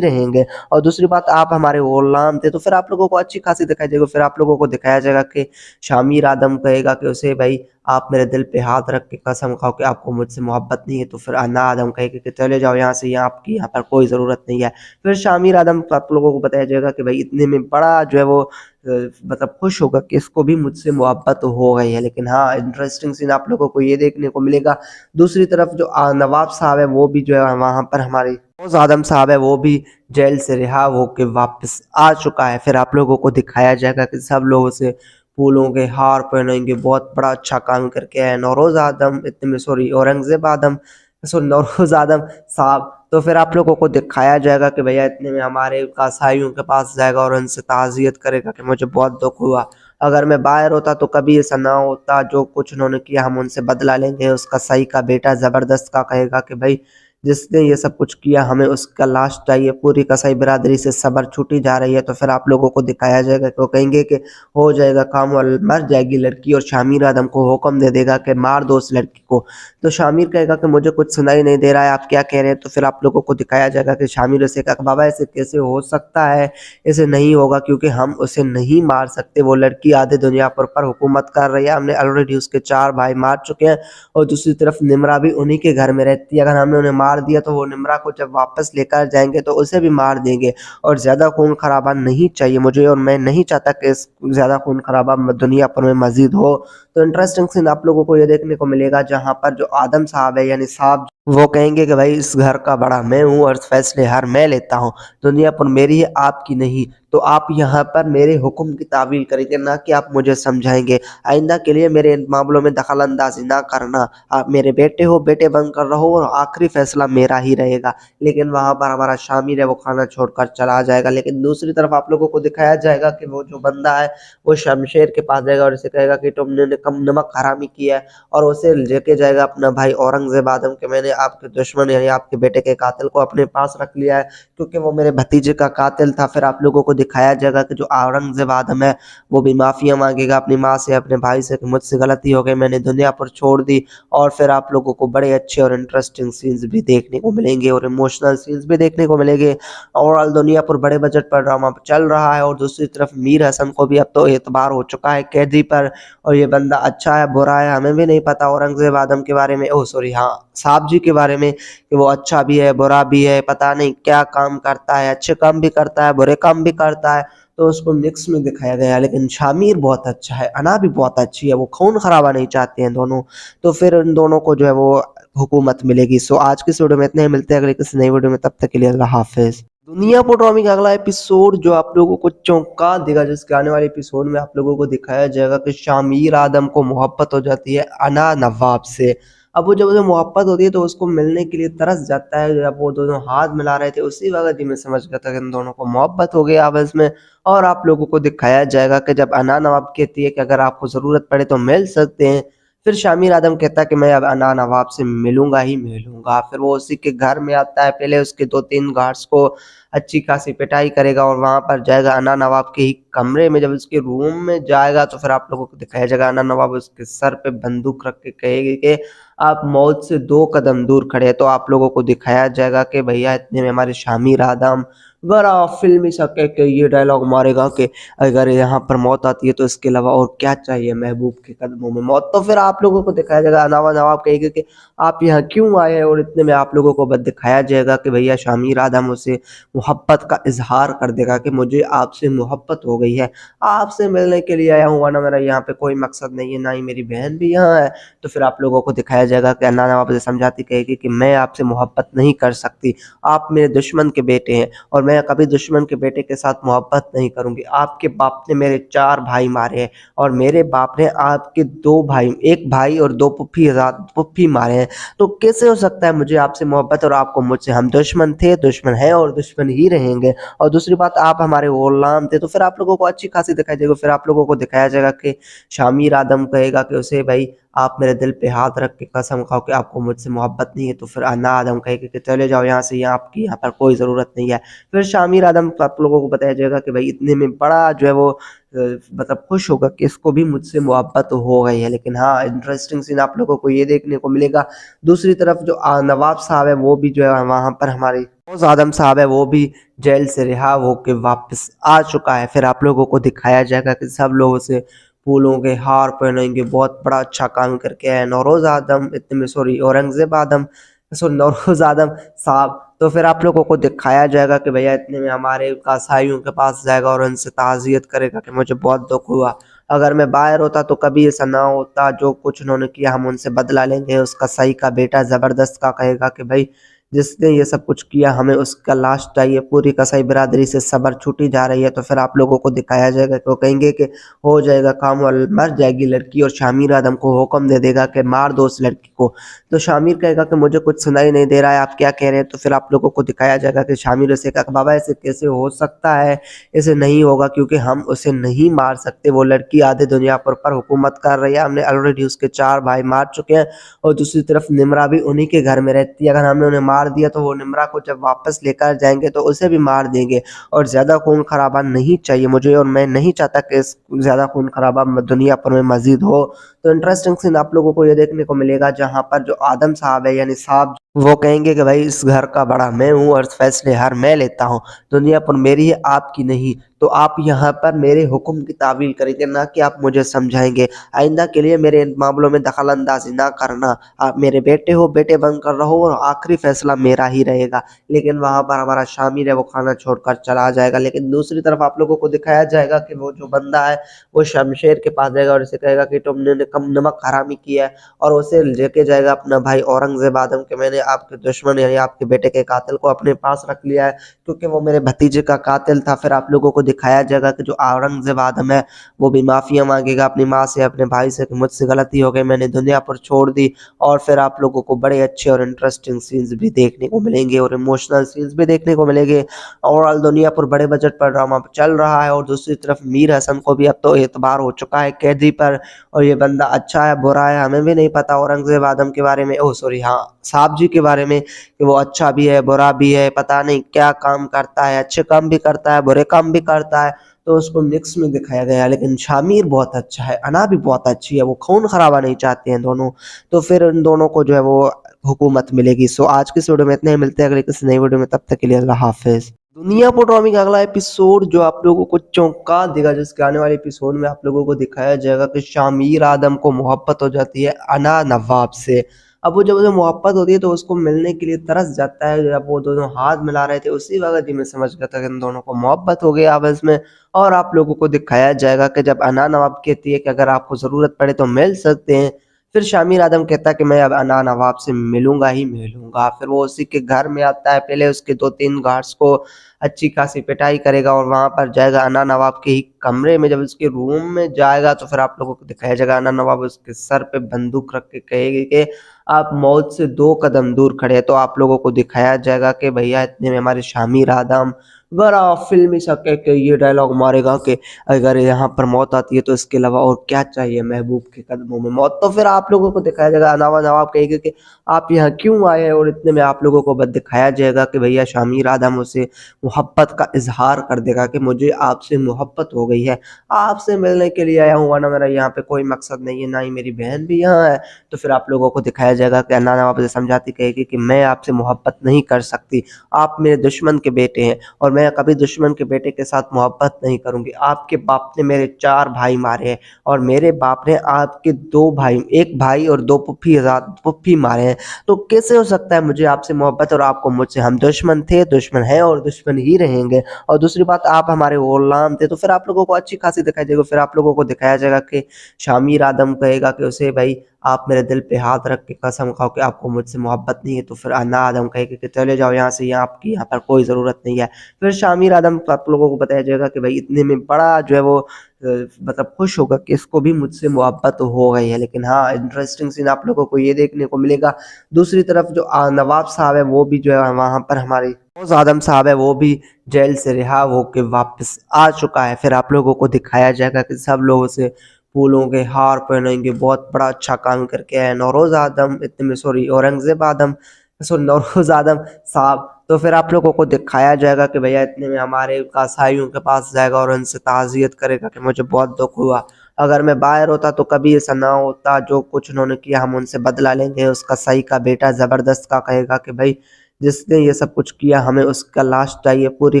रहेंगे। और दूसरी बात, आप हमारे गुलाम थे, तो फिर आप लोगों को अच्छी खासी दिखाई देगा। फिर आप लोगों को दिखाया जाएगा कि शामिर आदम कहेगा कि उसे भाई आप मेरे दिल पे हाथ रख के कसम खाओ कि आपको मुझसे मोहब्बत नहीं है, तो फिर अन्ना आदम कहेगा कि चले जाओ यहाँ से, यहाँ आपकी यहाँ पर कोई ज़रूरत नहीं है। फिर शामिर आदम को आप लोगों को बताया जाएगा कि भाई इतने में बड़ा जो है वो मतलब खुश होगा कि इसको भी मुझसे मोहब्बत हो गई है। लेकिन हाँ, इंटरेस्टिंग सीन आप लोगों को ये देखने को मिलेगा। दूसरी तरफ जो नवाब साहब है वो भी जो है वहाँ पर हमारे रोज़ आदम साहब है वो भी जेल से रिहा होके वापस आ चुका है। फिर आप लोगों को दिखाया जाएगा कि सब लोग उसे फूलों के हार पहनाएंगे, बहुत बड़ा अच्छा काम करके आए नौरोज़ आदम, इतने में सॉरी औरंगज़ेब आदम, सॉरी नौरोज़ आदम साहब। तो फिर आप लोगों को दिखाया जाएगा कि भैया इतने में हमारे कसाईयों के पास जाएगा और उनसे ताज़ियत करेगा कि मुझे बहुत दुख हुआ, अगर मैं बाहर होता तो कभी ऐसा ना होता, जो कुछ उन्होंने किया हम उनसे बदला लेंगे। उस कसाई का बेटा ज़बरदस्त का कहेगा कि भाई जिसने ये सब कुछ किया हमें उसका लाश चाहिए। पूरी कसाई बिरादरी से सब्र छूटी जा रही है। तो फिर आप लोगों को दिखाया जाएगा कि वो कहेंगे कि हो जाएगा काम और मर जाएगी लड़की, और शामिर आदम को हुक्म दे देगा कि मार दो उस लड़की को। तो शामिर कहेगा कि मुझे कुछ सुनाई नहीं दे रहा है, आप क्या कह रहे हैं? तो फिर आप लोगों को दिखाया जाएगा कि शामिर उसे कहा बाबा ऐसे कैसे हो सकता है, ऐसे नहीं होगा क्योंकि हम उसे नहीं मार सकते। वो लड़की आधे दुनिया पर हुकूमत कर रही है, हमने ऑलरेडी उसके 4 भाई मार चुके हैं और दूसरी तरफ निम्रा भी उन्हीं के घर में रहती है। अगर हमने उन्हें मार दिया तो वो निम्रा को जब वापस लेकर जाएंगे तो उसे भी मार देंगे, और ज़्यादा खून खराबा नहीं चाहिए मुझे, और मैं नहीं चाहता कि इस ज़्यादा खून खराबा दुनिया पर में मजीद हो। तो इंटरेस्टिंग सीन आप लोगों को ये देखने को मिलेगा जहाँ पर जो आदम साहब है यानी साहब वो कहेंगे कि भाई इस घर का बड़ा मैं हूँ और फैसले हर मैं लेता हूँ, दुनिया पर मेरी है आपकी नहीं। तो आप यहाँ पर मेरे हुक्म की तावील करेंगे, ना कि आप मुझे समझाएंगे। आइंदा के लिए मेरे इन मामलों में दखल अंदाजी ना करना। आप मेरे बेटे हो, बेटे बनकर रहो और आखिरी फैसला मेरा ही रहेगा। लेकिन वहाँ पर हमारा शामिर है वो खाना छोड़कर चला जाएगा। लेकिन दूसरी तरफ आप लोगों को दिखाया जाएगा कि वो जो बंदा है वो शमशेर के पास जाएगा और उसे कहेगा कि तुमने कम नमक हरामी किया है, और उसे लेके जाएगा अपना भाई औरंगजेब आदम के मैंने आपके दुश्मन यानी आपके बेटे के कातिल को अपने पास रख लिया है क्योंकि वो मेरे भतीजे का कातिल था। फिर आप लोगों को दिखाया जाएगा कि जो औरंगजेब आदम है वो भी माफिया मांगेगा अपनी माँ से, अपने भाई से कि मुझसे गलती हो गई, मैंने दुनिया पर छोड़ दी। और फिर आप लोगों को बड़े अच्छे और इंटरेस्टिंग सीन्स भी देखने को मिलेंगे और इमोशनल सीन्स भी देखने को मिलेंगे। ओवरऑल दुनिया पर बड़े बजट पर ड्रामा चल रहा है, और दूसरी तरफ मीर हसन को भी अब तो एतबार हो चुका है कैदी पर, और ये बंदा अच्छा है बुरा है हमें भी नहीं पता औरंगजेब आदम के बारे में, ओ सॉरी हाँ साहब जी के बारे में, कि वो अच्छा भी है बुरा भी है, पता नहीं क्या काम करता है, अच्छे काम भी करता है बुरे काम भी करता है। तो उसको मिक्स में दिखाया गया है। लेकिन शामिर बहुत अच्छा है, अना भी बहुत अच्छी है, वो खून खराबा नहीं चाहते हैं दोनों। तो फिर इन दोनों को जो है वो हुकूमत मिलेगी। सो आज की इस वीडियो में इतने ही, मिलते हैं अगले किसी नई वीडियो में, तब तक के लिए अल्लाह हाफिज। दुनिया पोट्रॉमी का अगला एपिसोड जो आप लोगों को चौंका देगा, जिसके आने वाले एपिसोड में आप लोगों को दिखाया जाएगा कि शामिर आदम को मोहब्बत हो जाती है अना नवाब से। अब वो जब उसे मोहब्बत होती है तो उसको मिलने के लिए तरस जाता है। जब वो दोनों हाथ मिला रहे थे उसी वक्त ही मैं समझ गया था कि इन दोनों को मोहब्बत हो गई आपस में। और आप लोगों को दिखाया जाएगा कि जब अना नवाब कहती है कि अगर आपको ज़रूरत पड़े तो मिल सकते हैं, फिर शामिर आदम कहता है कि मैं अब अना नवाब से मिलूंगा ही मिलूंगा। फिर वो उसी के घर में आता है, पहले उसके 2-3 गार्ड्स को अच्छी खासी पिटाई करेगा और वहां पर जाएगा अना नवाब के ही कमरे में। जब उसके रूम में जाएगा तो फिर आप लोगों को दिखाया जाएगा अना नवाब उसके सर पे बंदूक रख के कहेगी कि आप मौत से 2 कदम दूर खड़े हैं। तो आप लोगों को दिखाया जाएगा कि भैया इतने में हमारे शामिर आदम बड़ा फिल्मी सा कह के ये डायलॉग मारेगा कि अगर यहाँ पर मौत आती है तो इसके अलावा और क्या चाहिए महबूब के कदमों में मौत। तो फिर आप लोगों को दिखाया जाएगा अनावा नवाब कहेगा कि आप यहाँ क्यों आए हैं, और इतने में आप लोगों को बस दिखाया जाएगा कि भैया शामिर आदम उसे मोहब्बत का इजहार कर देगा कि मुझे आपसे मोहब्बत हो गई है, आपसे मिलने के लिए आया हूँ, वरना मेरा यहाँ पे कोई मकसद नहीं है, ना ही मेरी बहन भी यहाँ है। तो फिर आप लोगों को दिखाया जाएगा कि अन्ना नवाब उसे समझाती कहेगी कि मैं आपसे मोहब्बत नहीं कर सकती, आप मेरे दुश्मन के बेटे हैं और मैं कभी दुश्मन के बेटे के साथ मोहब्बत नहीं करूंगी। आपके बाप ने मेरे 4 भाई मारे हैं और मेरे बाप ने आपके 2 भाई 1 भाई और 2 फुफ्फी मारे हैं। तो कैसे हो सकता है मुझे आपसे मोहब्बत और आपको मुझसे? हम दुश्मन थे, दुश्मन हैं और दुश्मन ही रहेंगे। और दूसरी बात, आप हमारे गुलाम थे। तो फिर आप लोगों को अच्छी खासी दिखाई देगा। फिर आप लोगों को दिखाया जाएगा कि शामिर आदम कहेगा कि उसे भाई आप मेरे दिल पे हाथ रख के कसम खाओ कि आपको मुझसे मोहब्बत नहीं है, तो फिर अना आदम कहेगा कि चले जाओ यहाँ से, यहाँ आपकी यहाँ पर कोई ज़रूरत नहीं है। फिर शामिर आदम को आप लोगों को बताया जाएगा कि भाई इतने में बड़ा जो है वो मतलब खुश होगा कि इसको भी मुझसे मोहब्बत हो गई है। लेकिन हाँ, इंटरेस्टिंग सीन आप लोगों को ये देखने को मिलेगा। दूसरी तरफ जो नवाब साहब है वो भी जो है वहाँ पर हमारे गौस आदम साहब है वो भी जेल से रिहा होके वापस आ चुका है। फिर आप लोगों को दिखाया जाएगा कि सब लोग उसे फूलों के हार पहनेंगे, बहुत बड़ा अच्छा काम करके आए नौरोज आदम, इतने में सॉरी औरंगजेब आदम, सॉरी नौरोज आदम साहब। तो फिर आप लोगों को दिखाया जाएगा कि भैया इतने में हमारे कसाईयों के पास जाएगा और उनसे ताज़ियत करेगा कि मुझे बहुत दुख हुआ, अगर मैं बाहर होता तो कभी ऐसा ना होता, जो कुछ उन्होंने किया हम उनसे बदला लेंगे। उस कसाई का बेटा ज़बरदस्त का कहेगा कि भाई जिसने ये सब कुछ किया हमें उसका लाश चाहिए, पूरी कसाई बिरादरी से सब्र छूटी जा रही है। तो फिर आप लोगों को दिखाया जाएगा कि वो कहेंगे कि हो जाएगा काम और मर जाएगी लड़की, और शामिर आदम को हुक्म दे देगा कि मार दो उस लड़की को। तो शामिर कहेगा कि मुझे कुछ सुनाई नहीं दे रहा है, आप क्या कह रहे हैं। तो फिर आप लोगों को दिखाया जाएगा कि शामिर उसे कहा बाबा ऐसे कैसे हो सकता है, ऐसे नहीं होगा क्योंकि हम उसे नहीं मार सकते, वो लड़की आधे दुनिया पर हुकूमत कर रही है, हमने ऑलरेडी उसके 4 भाई मार चुके हैं, और दूसरी तरफ निम्रा भी उन्हीं के घर में रहती है, अगर हमने उन्हें मार दिया तो वो निम्रा को जब वापस लेकर जाएंगे तो उसे भी मार देंगे, और ज़्यादा खून खराबा नहीं चाहिए मुझे, और मैं नहीं चाहता कि इस ज़्यादा खून खराबा दुनिया पर में मजीद हो। तो इंटरेस्टिंग सीन आप लोगों को ये देखने को मिलेगा जहाँ पर जो आदम साहब है यानी साहब वो कहेंगे कि भाई इस घर का बड़ा मैं हूँ और फैसले हर मैं लेता हूँ, दुनिया पर मेरी है आपकी नहीं, तो आप यहाँ पर मेरे हुक्म की तावील करेंगे ना कि आप मुझे समझाएंगे। आइंदा के लिए मेरे इन मामलों में दखल अंदाजी ना करना, आप मेरे बेटे हो, बेटे बनकर रहो, और आखिरी फैसला मेरा ही रहेगा। लेकिन वहाँ पर हमारा शामिर है वो खाना छोड़कर चला जाएगा। लेकिन दूसरी तरफ आप लोगों को दिखाया जाएगा कि वो जो बंदा है वो शमशेर के पास जाएगा और उसे कहेगा कि तुमने कम नमक हरामी किया है, और उसे लेके जाएगा अपना भाई औरंगजेब आदम के मैंने आपके दुश्मन यानी आपके बेटे के कातिल को अपने पास रख लिया है क्योंकि वो मेरे भतीजे का कातिल था। फिर आप लोगों को दिखाया जाएगा कि जो औरंगजेब आदम है वो भी माफिया मांगेगा अपनी माँ से, अपने भाई से कि मुझसे गलती हो गई, मैंने दुनिया पर छोड़ दी। और फिर आप लोगों को बड़े अच्छे और इंटरेस्टिंग सीन्स भी देखने को मिलेंगे और इमोशनल सीन्स भी देखने को मिलेंगे। ओवरऑल दुनिया पर बड़े बजट पर ड्रामा चल रहा है, और दूसरी तरफ मीर हसन को भी अब तो एतबार हो चुका है कैदी पर, और ये बंदा अच्छा है बुरा है हमें भी नहीं पता औरंगजेब आदम के बारे में, ओ सॉरी हाँ साहब जी के बारे में, कि वो अच्छा भी है बुरा भी है, पता नहीं क्या काम करता है, अच्छे काम भी करता है बुरे काम भी करता है, तो उसको मिक्स में दिखाया गया है। लेकिन शामिर बहुत अच्छा है, अना भी बहुत अच्छी है, वो खून खराबा नहीं चाहते हैं दोनों। तो फिर इन दोनों को जो है वो हुकूमत मिलेगी। सो आज की इस वीडियो में इतने ही, मिलते हैं अगले किसी नई वीडियो में, तब तक के लिए अल्लाह हाफिज। दुनिया पोट्रॉमी का अगला एपिसोड जो आप लोगों को चौंका देगा, जिसके आने वाले एपिसोड में आप लोगों को दिखाया जाएगा कि शामिर आदम को मोहब्बत हो जाती है अना नवाब से। अब वो जब उसे मोहब्बत होती है तो उसको मिलने के लिए तरस जाता है। जब वो दोनों हाथ मिला रहे थे उसी वक्त ही मैं समझ गया था कि इन दोनों को मोहब्बत हो गई आपस में। और आप लोगों को दिखाया जाएगा कि जब अना नवाब कहती है कि अगर आपको ज़रूरत पड़े तो मिल सकते हैं, फिर शामिर आदम कहता है कि मैं अब अना नवाब से मिलूंगा ही मिलूंगा। फिर वो उसी के घर में आता है, पहले उसके 2-3 गार्ड्स को अच्छी खासी पिटाई करेगा और वहां पर जाएगा अना नवाब के ही कमरे में। जब उसके रूम में जाएगा तो फिर आप लोगों को दिखाया जाएगा अना नवाब उसके सर पे बंदूक रख के कहेगी कि आप मौत से 2 कदम दूर खड़े हैं। तो आप लोगों को दिखाया जाएगा कि भैया इतने में हमारे शामिर आदम बड़ा फिल्मी सा कह के ये डायलॉग मारेगा कि अगर यहाँ पर मौत आती है तो इसके अलावा और क्या चाहिए महबूब के कदमों में मौत। तो फिर आप लोगों को दिखाया जाएगा अनावा नवाब कहेगा कि आप यहाँ क्यों आए हैं, और इतने में आप लोगों को बस दिखाया जाएगा कि भैया शामिर आदम उसे मोहब्बत का इजहार कर देगा कि मुझे आपसे मोहब्बत हो गई है, आपसे मिलने के लिए आया हूँ, वरना मेरा यहाँ पे कोई मकसद नहीं है, ना ही मेरी बहन भी यहाँ है। तो फिर आप लोगों को दिखाया जाएगा कि अन्ना नवाब से समझाती कहेगी कि मैं आपसे मोहब्बत नहीं कर सकती, आप मेरे दुश्मन के बेटे हैं और मैं कभी दुश्मन के बेटे के साथ मोहब्बत नहीं करूंगी। आपके बाप ने मेरे 4 भाई मारे हैं और मेरे बाप ने आपके 2 भाई, 1 भाई और 2 पुप्पी मारे हैं, तो कैसे हो सकता है मुझे आपसे मोहब्बत और आपको मुझसे? हम दुश्मन थे, दुश्मन हैं और दुश्मन ही रहेंगे। और दूसरी बात आप हमारे गुलाम थे। तो फिर आप लोगों को अच्छी खासी दिखाई देगा। फिर आप लोगों को दिखाया जाएगा कि शामिर आदम कहेगा कि उसे भाई आप मेरे दिल पे हाथ रख के कसम खाओ कि आपको मुझसे मोहब्बत नहीं है। तो फिर अन्ना आदम कहेगा कि चले जाओ यहाँ से, यहाँ आपकी यहाँ पर कोई ज़रूरत नहीं है। फिर शामिर आदम को आप लोगों को बताया जाएगा कि भाई इतने में बड़ा जो है वो मतलब खुश होगा कि इसको भी मुझसे मोहब्बत हो गई है। लेकिन हाँ, इंटरेस्टिंग सीन आप लोगों को ये देखने को मिलेगा। दूसरी तरफ जो नवाब साहब है वो भी जो है वहाँ पर हमारे गौस आदम साहब है वो भी जेल से रिहा होके वापस आ चुका है। फिर आप लोगों को दिखाया जाएगा कि सब लोग उसे फूलों के हार पहनेंगे, बहुत बड़ा अच्छा काम करके आए नौरोज़ आदम, इतने में सॉरी औरंगज़ेब आदम, सॉरी नौरोज़ आदम साहब। तो फिर आप लोगों को दिखाया जाएगा कि भैया इतने में हमारे कसाईयों के पास जाएगा और उनसे ताज़ियत करेगा कि मुझे बहुत दुःख हुआ। अगर मैं बाहर होता तो कभी ऐसा ना होता, जो कुछ उन्होंने किया हम उनसे बदला लेंगे। उस कसाई का बेटा ज़बरदस्त का कहेगा कि भाई जिसने ये सब कुछ किया हमें उसका लाश चाहिए। पूरी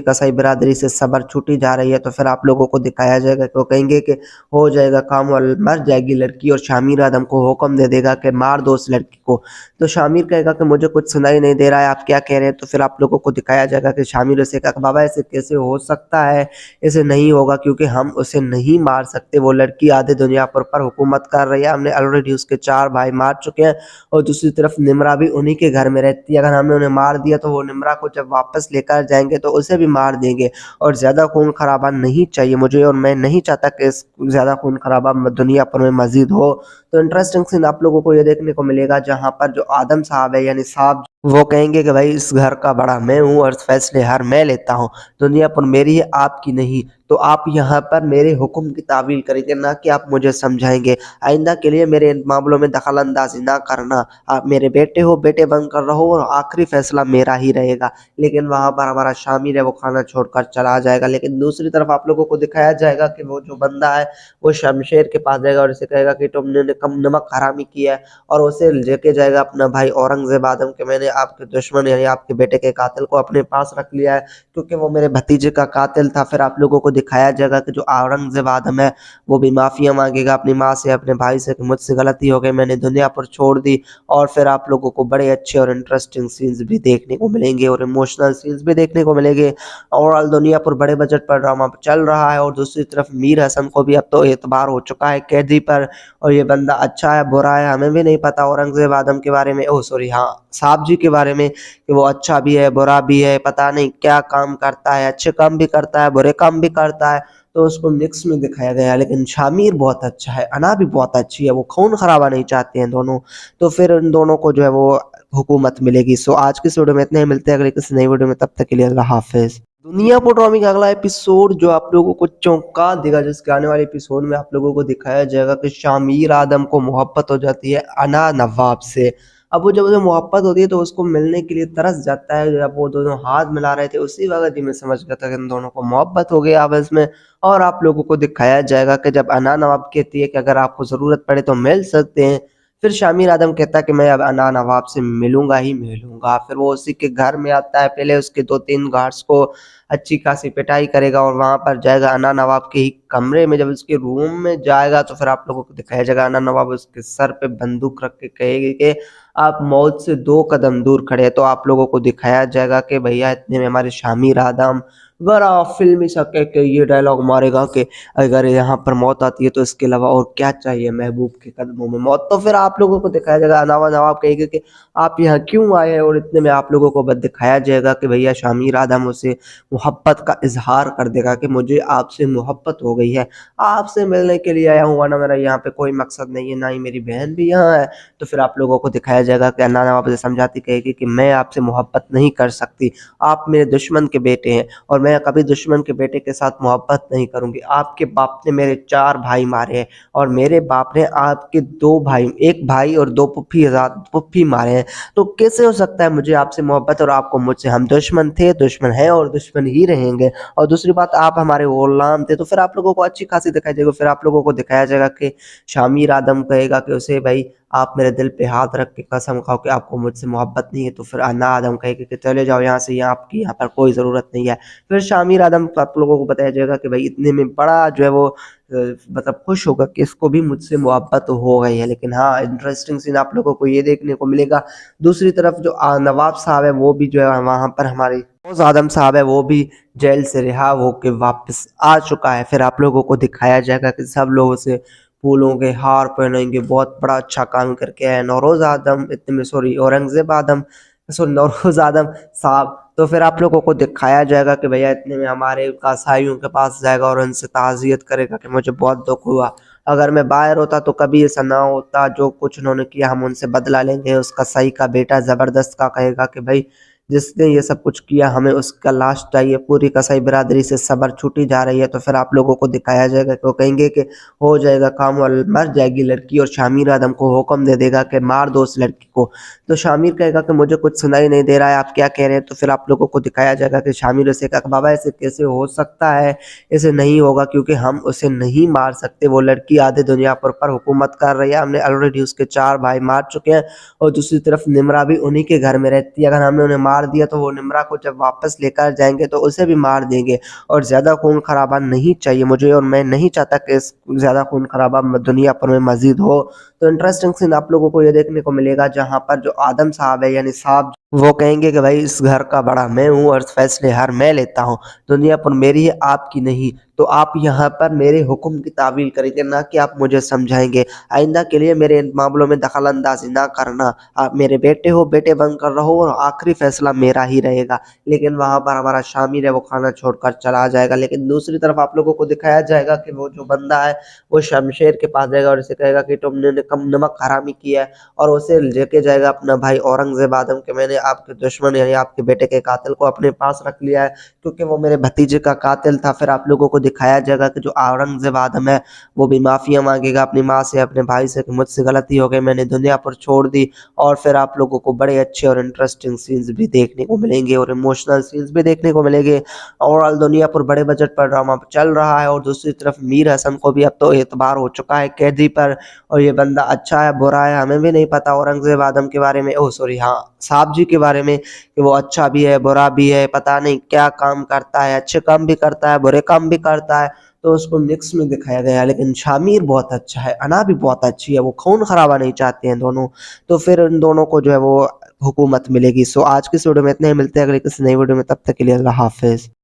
कसाई बिरादरी से सब्र छूटी जा रही है। तो फिर आप लोगों को दिखाया जाएगा कि वो कहेंगे कि हो जाएगा काम और मर जाएगी लड़की, और शामिर आदम को हुक्म दे देगा कि मार दो उस लड़की को। तो शामिर कहेगा कि मुझे कुछ सुनाई नहीं दे रहा है, आप क्या कह रहे हैं? तो फिर आप लोगों को दिखाया जाएगा कि शामिर उसे कहा बाबा ऐसे कैसे हो सकता है, ऐसे नहीं होगा क्योंकि हम उसे नहीं मार सकते। वो लड़की आधे दुनिया पर हुकूमत कर रही है, हमने ऑलरेडी उसके 4 भाई मार चुके हैं और दूसरी तरफ निम्रा भी उन्हीं के घर में रहती है। अगर हमने उन्हें मार दिया तो वो निम्रा को जब वापस लेकर जाएँगे तो उसे भी मार देंगे, और ज़्यादा खून खराबा नहीं चाहिए मुझे, और मैं नहीं चाहता कि इस ज़्यादा खून खराबा दुनिया पर में मज़ीद हो। तो इंटरेस्टिंग सीन आप लोगों को ये देखने को मिलेगा जहाँ पर जो आदम साहब है यानी साहब, वो कहेंगे कि भाई इस घर का बड़ा मैं हूँ और फैसले हर मैं लेता हूँ, दुनिया पर मेरी है आपकी नहीं। तो आप यहाँ पर मेरे हुक्म की तावील करेंगे, ना कि आप मुझे समझाएंगे। आइंदा के लिए मेरे इन मामलों में दखल अंदाजी ना करना। आप मेरे बेटे हो, बेटे बनकर रहो और आखिरी फैसला मेरा ही रहेगा। लेकिन वहाँ पर हमारा शामिर है वो खाना छोड़कर चला जाएगा। लेकिन दूसरी तरफ आप लोगों को दिखाया जाएगा कि वो जो बंदा है वो शमशेर के पास जाएगा और उसे कहेगा कि तुमने कम नमक हरामी किया है, और उसे लेके जाएगा अपना भाई औरंगज़ेब आदम के मैंने आपके दुश्मन यानी आपके बेटे के कातिल को अपने पास रख लिया है क्योंकि वो मेरे भतीजे का कातिल था। फिर आप लोगों को दिखाया जाएगा कि जो औरंगज़ेब आदम है वो भी माफ़िया मांगेगा अपनी माँ से, अपने भाई से कि मुझसे गलती हो गई, मैंने दुनिया पर छोड़ दी। और फिर आप लोगों को बड़े अच्छे और इंटरेस्टिंग सीन्स भी देखने को मिलेंगे और इमोशनल सीन्स भी देखने को मिलेंगे। ओवरऑल दुनिया पर बड़े बजट पर ड्रामा चल रहा है, और दूसरी तरफ मीर हसन को भी अब तो एतबार हो चुका है कैदी पर, और ये बंदा अच्छा है बुरा है हमें भी नहीं पता औरंगज़ेब आदम के बारे में, ओह सॉरी हाँ साहब जी के बारे में, कि वो अच्छा भी है बुरा भी है, पता नहीं क्या काम करता है, अच्छे काम भी करता है बुरे काम भी करता है। तो उसको मिक्स में दिखाया गया है। लेकिन शामिर बहुत अच्छा है, अना भी बहुत अच्छी है, वो खून खराबा नहीं चाहते हैं दोनों। तो फिर इन दोनों को जो है वो हुकूमत मिलेगी। सो आज की इस वीडियो में इतने ही, मिलते हैं अगले किसी नई वीडियो में, तब तक के लिए अल्लाह हाफिज। दुनिया पोट्रॉमी का अगला एपिसोड जो आप लोगों को चौंका देगा, जिसके आने वाले एपिसोड में आप लोगों को दिखाया जाएगा कि शामिर आदम को मोहब्बत हो जाती है अना नवाब से। अब वो जब उसे मोहब्बत होती है तो उसको मिलने के लिए तरस जाता है। जब वो दोनों हाथ मिला रहे थे उसी वक्त ही मैं समझ गया था कि इन दोनों को मोहब्बत हो गई आपस में। और आप लोगों को दिखाया जाएगा कि जब अना नवाब कहती है कि अगर आपको ज़रूरत पड़े तो मिल सकते हैं, फिर शामिर आदम कहता है कि मैं अब अना नवाब से मिलूंगा ही मिलूंगा। फिर वो उसी के घर में आता है, पहले उसके 2-3 गार्ड्स को अच्छी खासी पिटाई करेगा और वहां पर जाएगा अना नवाब के ही कमरे में। जब उसके रूम में जाएगा तो फिर आप लोगों को दिखाया जाएगा अना नवाब उसके सर पे बंदूक रख के कहेगी कि आप मौत से 2 कदम दूर खड़े हैं। तो आप लोगों को दिखाया जाएगा कि भैया इतने में हमारे शामिर आदम बड़ा फिल्मी सा कह के ये डायलॉग मारेगा कि अगर यहाँ पर मौत आती है तो इसके अलावा और क्या चाहिए महबूब के कदमों में मौत। तो फिर आप लोगों को दिखाया जाएगा अनावा नवाब कहेगा कि आप यहाँ क्यों आए हैं, और इतने में आप लोगों को बस दिखाया जाएगा कि भैया शामिर आदम उसे मोहब्बत का इजहार कर देगा कि मुझे आपसे मोहब्बत हो गई है, आपसे मिलने के लिए आया हूँ, वरना मेरा यहाँ पे कोई मकसद नहीं है, ना ही मेरी बहन भी यहाँ है। तो फिर आप लोगों को दिखाया जाएगा कि अन्ना नवाब से समझाती कहेगी कि मैं आपसे मोहब्बत नहीं कर सकती, आप मेरे दुश्मन के बेटे हैं और मैं कभी दुश्मन के बेटे के साथ मोहब्बत नहीं करूंगी। आपके बाप ने मेरे 4 भाई मारे हैं और मेरे बाप ने आपके 2 भाई, 1 भाई और 2 पुप्पी मारे हैं। तो कैसे हो सकता है मुझे आपसे मोहब्बत और आपको मुझसे? हम दुश्मन थे, दुश्मन हैं और दुश्मन ही रहेंगे। और दूसरी बात आप हमारे गुलाम थे। तो फिर आप लोगों को अच्छी खासी दिखाई देगा। फिर आप लोगों को दिखाया जाएगा कि शामिर आदम कहेगा कि उसे भाई आप मेरे दिल पे हाथ रख के कसम खाओ कि आपको मुझसे मोहब्बत नहीं है। तो फिर अन्ना आदम कहेगा कि चले जाओ यहाँ से, यहाँ आपकी यहाँ पर कोई ज़रूरत नहीं है। फिर शामिर आदम को आप लोगों को बताया जाएगा कि भाई इतने में बड़ा जो है वो मतलब खुश होगा कि इसको भी मुझसे मोहब्बत हो गई है। लेकिन हाँ इंटरेस्टिंग सीन आप लोगों को ये देखने को मिलेगा। दूसरी तरफ जो नवाब साहब है वो भी जो है वहाँ पर हमारे आदम साहब है वो भी जेल से रिहा होके वापस आ चुका है। फिर आप लोगों को दिखाया जाएगा कि सब लोग उसे फूलों के हार पहनेंगे, बहुत बड़ा अच्छा काम करके आए नौरोज़ आदम, इतने में सॉरी औरंगज़ेब आदम, सॉरी नौरोज़ आदम साहब। तो फिर आप लोगों को दिखाया जाएगा कि भैया इतने में हमारे कसाईयों के पास जाएगा और उनसे ताज़ियत करेगा कि मुझे बहुत दुःख हुआ। अगर मैं बाहर होता तो कभी ऐसा ना होता, जो कुछ उन्होंने किया हम उनसे बदला लेंगे। उस कसाई का बेटा ज़बरदस्त का कहेगा कि भाई जिसने ये सब कुछ किया हमें उसका लाश चाहिए। पूरी कसाई बिरादरी से सब्र छूटी जा रही है, तो फिर आप लोगों को दिखाया जाएगा कि वो कहेंगे कि हो जाएगा काम और मर जाएगी लड़की, और शामिर आदम को हुक्म दे देगा कि मार दो उस लड़की को। तो शामिर कहेगा कि मुझे कुछ सुनाई नहीं दे रहा है, आप क्या कह रहे हैं? तो फिर आप लोगों को दिखाया जाएगा कि शामिर उसे कहा, बाबा ऐसे कैसे हो सकता है, ऐसे नहीं होगा क्योंकि हम उसे नहीं मार सकते। वो लड़की आधे दुनिया पर हुकूमत कर रही है, हमने ऑलरेडी उसके 4 भाई मार चुके हैं, और दूसरी तरफ निम्रा भी उन्हीं के घर में रहती है। अगर हमने उन्हें मार दिया तो वो निम्रा को जब वापस लेकर जाएँगे तो उसे भी मार देंगे, और ज़्यादा खून-खराबा नहीं चाहिए मुझे, और मैं नहीं चाहता कि इस ज़्यादा खून-खराबा दुनिया पर में मज़ीद हो। तो इंटरेस्टिंग सीन आप लोगों को ये देखने को मिलेगा जहाँ पर जो आदम साहब है यानी साहब, वो कहेंगे कि भाई इस घर का बड़ा मैं हूँ और फैसले हर मैं लेता हूँ, दुनिया पर मेरी है आपकी नहीं। तो आप यहाँ पर मेरे हुक्म की तावील करेंगे, ना कि आप मुझे समझाएँगे। आइंदा के लिए मेरे इन मामलों में दखल अंदाज़ी ना करना। आप मेरे बेटे हो, बेटे बनकर रहो, और आखिरी फैसला मेरा ही रहेगा। लेकिन वहाँ पर हमारा शामिर है वो खाना छोड़कर चला जाएगा। लेकिन दूसरी तरफ आप लोगों को दिखाया जाएगा कि वो जो बंदा है वो शमशेर के पास जाएगा और उसे कहेगा कि तुमने कम नमक हरामी किया है, और उसे लेके जाएगा अपना भाई औरंगज़ेब आदम के मैंने आपके दुश्मन यानी आपके बेटे के कातिल को अपने पास रख लिया है, क्योंकि वो मेरे भतीजे का कातिल था। फिर आप लोगों को दिखाया जाएगा कि जो औरंगज़ेब आदम है वो भी माफ़िया माँगेगा अपनी माँ से, अपने भाई से कि मुझसे गलती हो गई, मैंने दुनिया पर छोड़ दी। और फिर आप लोगों को बड़े अच्छे और इंटरेस्टिंग सीन्स भी देखने को मिलेंगे और इमोशनल सीन्स भी देखने को मिलेंगे। ओवरऑल दुनिया पर बड़े बजट पर ड्रामा चल रहा है, और दूसरी तरफ मीर हसन को भी अब तो एतबार हो चुका है कैदी पर, और ये बंदा अच्छा है बुरा है हमें भी नहीं पता औरंगज़ेब आदम के बारे में, ओह सॉरी हाँ, साहब जी के बारे में, कि वो अच्छा भी है बुरा भी है, पता नहीं क्या काम करता है, अच्छे काम भी करता है बुरे काम भी करता है। तो उसको मिक्स में दिखाया गया है, लेकिन शामिर बहुत अच्छा है, अना भी बहुत अच्छी है, वो खून खराबा नहीं चाहते हैं दोनों। तो फिर इन दोनों को जो है वो हुकूमत मिलेगी। सो आज की इस वीडियो में इतने ही, मिलते हैं अगली किसी नई वीडियो में, तब तक के लिए अल्लाह हाफ़िज़।